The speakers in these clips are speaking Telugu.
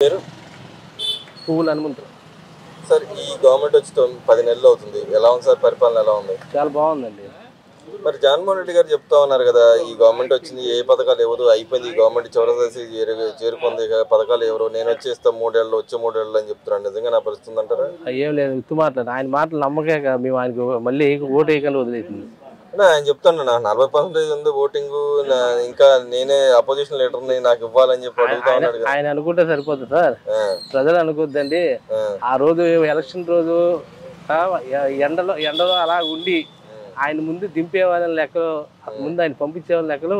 పేరు పువ్వులు హనుమంతరావు. సార్, ఈ గవర్నమెంట్ వచ్చి 10 నెలలు అవుతుంది. ఎలా ఉంది సార్, పరిపాలన ఎలా ఉంది? చాలా బాగుందండి. మరి జగన్మోహన్ రెడ్డి గారు చెప్తా ఉన్నారు కదా, ఈ గవర్నమెంట్ వచ్చింది, ఏ పథకాలు ఎవరు అయిపోయింది, ఈ గవర్నమెంట్ చివరి చేరుకుంది, పథకాలు ఎవరు నేను వచ్చేస్తా 3 ఏళ్ళు వచ్చే 3 ఏళ్ళు అని చెప్తున్నాను. నిజంగా నా పరిస్థితి అంటారా? ఏం లేదు, ఉత్తు మాట్లాడు. ఆయన మాటలు నమ్మకే కదా మేము ఆయనకు మళ్ళీ ఓటు వేయకుండా వదిలేసింది. ఆయన చెప్తాను, నాకు 40% ఉంది ఓటింగ్, ఇంకా నేనే అపోజిషన్ లీడర్ని, నాకు ఇవ్వాలని చెప్పి అడుగుతా ఉన్నాడు. ఆయన అనుకుంటే సరిపోతుంది సార్, ప్రజలు అనుకోద్దండి. ఆ రోజు ఎలక్షన్ రోజు ఎండలో అలా ఉండి ఆయన ముందు దింపేవాళ్ళని లెక్కలో, ముందు ఆయన పంపించేవాళ్ళ లెక్కలో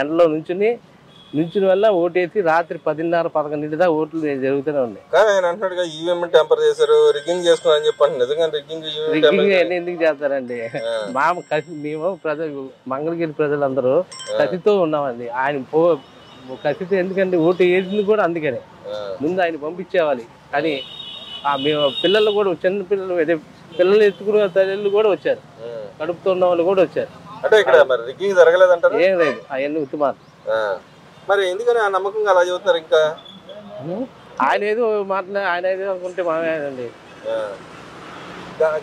ఎండలో నుంచుని వల్ల ఓటేసి రాత్రి 10:30, 11 దాకా ఓట్లు జరుగుతూనే ఉన్నాయి. కానీ ఆయన అంటున్నాడు ఈవీఎం టెంపర్ చేశారు, రిగ్గింగ్ చేసుకున్నారని చెప్పండి. నిజంగా రిగ్గింగ్ ఎందుకు చేస్తారండి? మేము ప్రజలు, మంగళగిరి ప్రజలందరూ కసితో ఉన్నామండి. ఆయన కసితో ఎందుకంటే ఓటు వేసింది కూడా అందుకనే. ముందు ఆయన పంపించేవాలి. కానీ మేము పిల్లలు కూడా, చిన్న పిల్లలు ఎత్తుకున్న తల్లిళ్ళు కూడా వచ్చారు, కడుపుతో ఉన్న వాళ్ళు కూడా వచ్చారు. అంటే ఇక్కడ మరి రిగ్గింగ్ జరగలేదంటారు? ఏం లేదు, అవన్నీ ఉత్తమారు. మరి ఎందుకని ఆ నమ్మకంగా అలా చెబుతున్నారు? ఇంకా ఆయన ఏదో అనుకుంటే మామేనండి.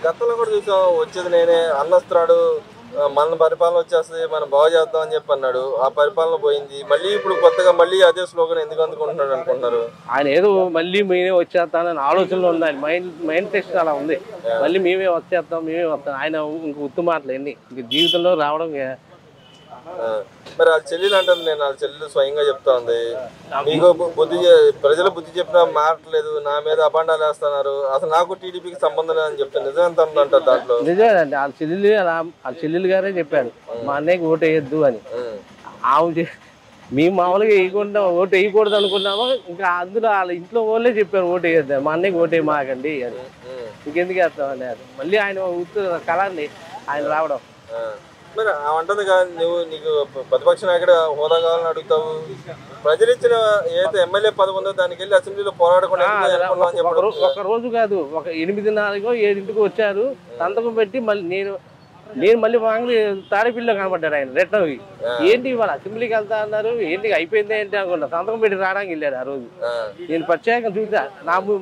గతంలో కూడా చూసాం, వచ్చేది నేనే, అన్నొస్తున్నాడు, మన పరిపాలన వచ్చేస్తుంది, మనం బాగు చేద్దాం అని చెప్పి అన్నాడు. ఆ పరిపాలన పోయింది. మళ్ళీ ఇప్పుడు కొత్తగా మళ్ళీ అదే స్లోగన్ ఎందుకు అందుకుంటున్నాడు అనుకుంటున్నారు? ఆయన ఏదో మళ్ళీ మేమే వచ్చేస్తానని ఆలోచనలో ఉంది. ఆయన మైండ్ టెస్ట్ అలా ఉంది. మళ్ళీ మేమే వస్తాం. ఆయన ఇంక ఉత్తు మాటలు ఎన్ని ఇంక జీవితంలో రావడం. మరి వాళ్ళ చెల్లెలు అంటుంది, నేను వాళ్ళ చెల్లెలు స్వయంగా చెప్తా ఉంది, మీకు ప్రజలు బుద్ధి చెప్పినా మారట్లేదు, నా మీద అబాండాలు వేస్తున్నారు, అసలు నాకు టీడీపీకి సంబంధం లేదని చెప్తాను. నిజం అంటారు దాంట్లో? నిజమేనండి. వాళ్ళ చెల్లెలు గారే చెప్పారు మా అన్నయ్యకి ఓటు వేయద్దు అని. మేము మామూలుగా వేయకుండా ఓటు వేయకూడదు అనుకున్నాము. ఇంకా అందులో వాళ్ళ ఇంట్లో వాళ్ళే చెప్పారు ఓటు వేయద్దు, మా అన్నయ్యకి ఓటు వేయమాకండి అని. ఇంకెందుకు వేస్తామని. అది మళ్ళీ ఆయన కళాన్ని ఆయన రావడం. మరి అంటుంది కదా, నీకు ప్రతిపక్ష నాయకుడు హోదా కావాలని అడుగుతావు, ప్రజలు ఇచ్చిన ఏదైతే ఎమ్మెల్యే పదవి ఉందో దానికి వెళ్ళి అసెంబ్లీలో పోరాడకుండా ఒక రోజు కాదు, ఒక 8:30, 7 వచ్చారు, సంతకం పెట్టి నేను మళ్ళీ మామూలు తాడేపల్లిలో కనబడ్డాడు ఆయన రిటర్న్. ఏంటి ఇవాళ అసెంబ్లీకి వెళ్తా అన్నారు, ఏంటి అయిపోయింది ఏంటి అనుకున్నా. సంతకం పెట్టి రావడానికి వెళ్ళాడు ఆ రోజు. నేను ప్రత్యేకంగా చూసా,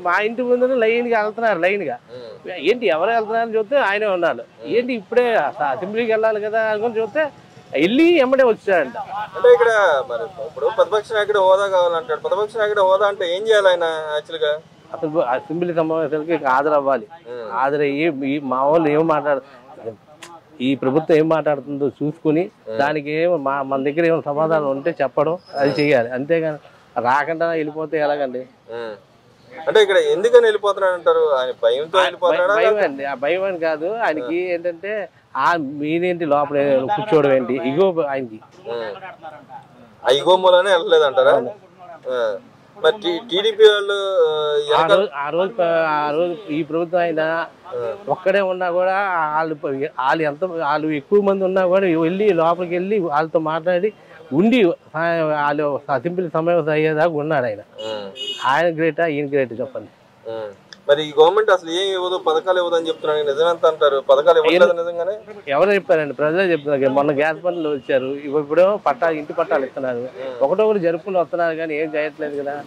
మా ఇంటి ముందు లైన్గా వెళ్తున్నారు, లైన్గా. ఏంటి ఎవరు వెళ్తున్నారని చూస్తే ఆయనే ఉన్నాడు. ఏంటి ఇప్పుడే అసెంబ్లీకి వెళ్ళాలి కదా అనుకుని చూస్తే వెళ్ళి ఎమ్మడే వచ్చాడంట. అంటే ఇక్కడ మరి ఇప్పుడు ప్రతిపక్ష నాయకుడు హోదా కావాలంటాడు. ప్రతిపక్ష నాయకుడు హోదా అంటే ఏం చేయాలి ఆయన యాక్చువల్గా? అసలు అసెంబ్లీ సమావేశాలకి హాజరవ్వాలి. హాజరయ్యి మా వాళ్ళు ఏం ఈ ప్రభుత్వం ఏం మాట్లాడుతుందో చూసుకుని దానికి మన దగ్గర ఏమైనా సమాధానం ఉంటే చెప్పడం, అది చెయ్యాలి. అంతేగాని రాకుండా వెళ్ళిపోతే ఎలాగండి? అంటే ఇక్కడ ఎందుకని వెళ్ళిపోతున్నాడు అంటారు? ఆయన భయంతో వెళ్ళిపోతున్నాడా? భయం అండి. ఆ భయం అని కాదు, ఆయనకి ఏంటంటే మీదేంటి లోపల కూర్చోవడం ఏంటి ఇగో ఆయనకి. ఆ ఇగో మూలనే వెళ్ళలేదంటారా? మరి టీడీపీ వాళ్ళు ఆ రోజు ఈ ప్రభుత్వం అయినా ఒక్కడే ఉన్నా కూడా వాళ్ళు ఎక్కువ మంది ఉన్నా కూడా వెళ్ళి లోపలికి వెళ్ళి వాళ్ళతో మాట్లాడి ఉండి వాళ్ళు అసెంబ్లీ సమావేశం అయ్యేదాకా ఉన్నాడు ఆయన. ఆయన గ్రేటా ఈయన గ్రేట్ చెప్పండి. మరి ఈ గవర్నమెంట్ అసలు ఏం ఇవ్వదు, పథకాలు ఇవ్వదని చెప్తున్నాను, నిజమెంత అంటారు? పథకాలు ఇవ్వలేదు నిజంగానే? ఎవరు చెప్పారండి? ప్రజలే చెప్తున్నారు. మొన్న గ్యాస్ బండ్లు వచ్చారు, ఇప్పుడు ఇంటి పట్టాలు ఇస్తున్నారు. ఒకటొకటి జరుపుకుని వస్తున్నారు కానీ ఏం చేయట్లేదు కదా.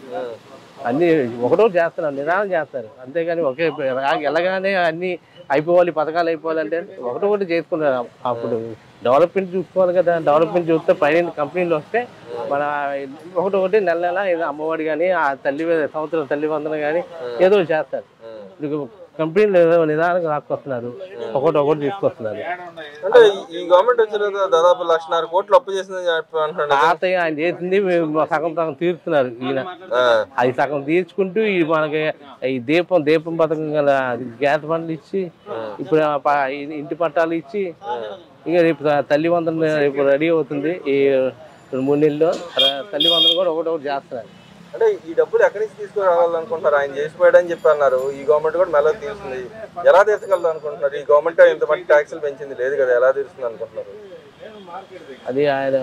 అన్ని ఒకటో చేస్తున్నారు, నిదానం చేస్తారు. అంతేగాని ఒకే ఎలాగానే అన్ని అయిపోవాలి, పథకాలు అయిపోవాలంటే ఒకటొకటి చేసుకున్నారు. అప్పుడు డెవలప్మెంట్ చూసుకోవాలి కదా. డెవలప్మెంట్ చూస్తే పైన కంపెనీలు వస్తే మన ఒకటొకటి నెల ఏదో అమ్మఒడి కానీ, ఆ సంవత్సరం తల్లి వందన కానీ ఏదో చేస్తారు. ఇప్పుడు కంపెనీలు ఏదో నిదానంగా రాసుకొస్తున్నారు, ఒకటి తీసుకొస్తున్నారు. అంటే ఈ గవర్నమెంట్ వచ్చిన దాదాపు 1,50,000 కోట్లు అప్పు చేసింది తాతయ్య. ఆయన చేసింది సగం తీరుస్తున్నారు. ఈయన అది సగం తీర్చుకుంటూ మనకి ఈ దీపం పథకం గల గ్యాస్ బండ్లు ఇచ్చి, ఇప్పుడు ఇంటి పట్టాలు ఇచ్చి, ఇక రేపు తల్లి వందన రేపు రెడీ అవుతుంది. ఈ 2-3 నెలల్లో తల్లి వందన కూడా ఒకటి చేస్తున్నారు. అంటే ఈ డబ్బులు ఎక్కడి నుంచి తీసుకురావాలనుకుంటున్నారు? ఆయన చేసిపోయాడని చెప్పి అన్నారు. ఈ గవర్నమెంట్ కూడా మెల్లగా తీరుస్తుంది. ఎలా తీర్చగలదు అనుకుంటున్నారు? ఈ గవర్నమెంట్ ఇంతమంది ట్యాక్సులు పెంచింది లేదు కదా, ఎలా తీరుస్తుంది అనుకుంటున్నారు? అది ఆయన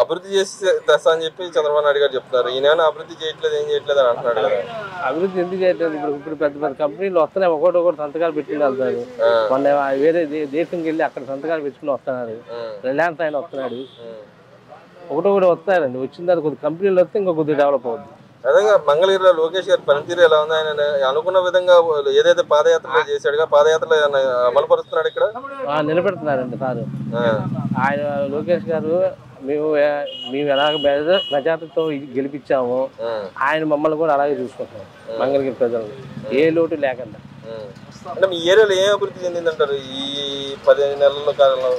అభివృద్ధి చేసి తెస్తా అని చెప్పి చంద్రబాబు నాయుడు గారు చెప్తున్నారు. ఈయన అభివృద్ధి చేయట్లేదు, ఏం చేయట్లేదు అని అంటున్నాడు కదా. అభివృద్ధి ఎందుకు చేయట్లేదు? ఇప్పుడు పెద్ద కంపెనీలు వస్తున్నాయి, ఒకటి సంతకాలు పెట్టుకుని వెళ్తారు. మొన్న వేరే దేశంకి వెళ్ళి అక్కడ సంతకాలు పెట్టుకుని వస్తున్నారు. రిలయన్స్ ఆయన వస్తున్నాడు. ఒకటో కూడా వస్తారండి. వచ్చిన తర్వాత కొద్ది కంపెనీలు వస్తే ఇంకా కొద్దిగా డెవలప్ అవుతుంది. అదే మంగళగిరిలో లోకేష్ గారి పనితీరు ఎలా ఉంది? ఆయన అనుకున్న విధంగా ఏదైతే పాదయాత్ర చేశాడుగా పాదయాత్రలో అమలుపరుస్తున్నాడు ఇక్కడ నిలబెడుతున్నారండి సారు. ఆయన లోకేష్ గారు మేము ఎలాగ ప్రజాతతో గెలిపించాము, ఆయన మమ్మల్ని కూడా అలాగే చూసుకుంటాం. మంగళగిరి ప్రజలు ఏ లోటు లేకుండా. అంటే మీ ఏరియాలో ఏం అభివృద్ధి చెందిందంటారు ఈ 15 నెలల కాలంలో?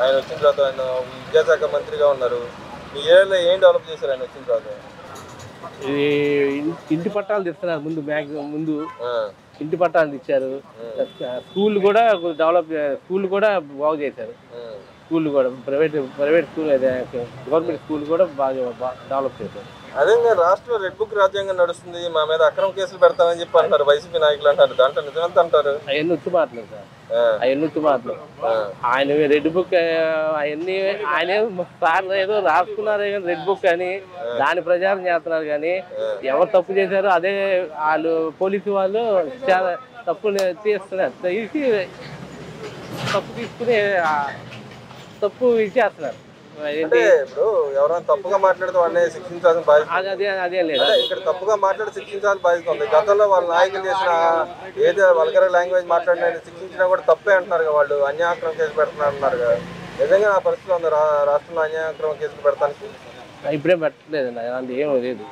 ఆయన వచ్చిన తర్వాత ఆయన విద్యాశాఖ మంత్రిగా ఉన్నారు. మీ ఏరియాలో ఏం డెవలప్ చేశారు ఆయన వచ్చిన తర్వాత? ఇంటి పట్టాలు తెస్తున్నారు. ముందు ఇంటి పట్టాలు ఇచ్చారు. స్కూల్ కూడా డెవలప్, స్కూల్ కూడా బాగు చేశారు. స్కూల్ కూడా ప్రైవేట్ స్కూల్, గవర్నమెంట్ స్కూల్ కూడా బాగా డెవలప్ చేశారు. అదే రాష్ట్రంలో రెడ్ బుక్ రాజ్యాంగం నడుస్తుంది, మా మీద అక్రమ కేసులు పెడతామని చెప్పి అంటారు వైసీపీ నాయకులు అంటారు. దాంట్లో నిజమంత అంటారు. అవన్నీ ఉత్తు మాటలు సార్, అవన్నీ ఉత్తు మాటలు. ఆయన రెడ్ బుక్ అవన్నీ ఆయన సార్ ఏదో రాసుకున్నారు కానీ రెడ్ బుక్ అని దాని ప్రచారం చేస్తున్నారు. కానీ ఎవరు తప్పు చేశారో అదే వాళ్ళు పోలీసు వాళ్ళు చాలా తప్పు తీస్తున్నారు. తప్పు తీసుకుని తప్పు ఇచ్చేస్తున్నారు. ఇప్పుడు ఎవరైనా తప్పుగా మాట్లాడితే వాళ్ళని శిక్షించాల్సిన బాధ్యత అదే లేదు. ఇక్కడ తప్పుగా మాట్లాడి శిక్షించాల్సిన బాధ్యత ఉంది. గతంలో వాళ్ళ నాయకులు చేసిన ఏదో వల్గర్ లాంగ్వేజ్ మాట్లాడిన శిక్షించినా కూడా తప్పే అంటున్నారు. వాళ్ళు అన్యాయక్రమ కేసు పెడుతున్నారు అన్నారు కదా. నిజంగా ఆ పరిస్థితి ఉంది రాష్ట్రంలో అన్యాయక్రమ కేసులు పెడతానికి? ఇప్పుడేం పెట్టలేదు, అలాంటి ఏమీ లేదు.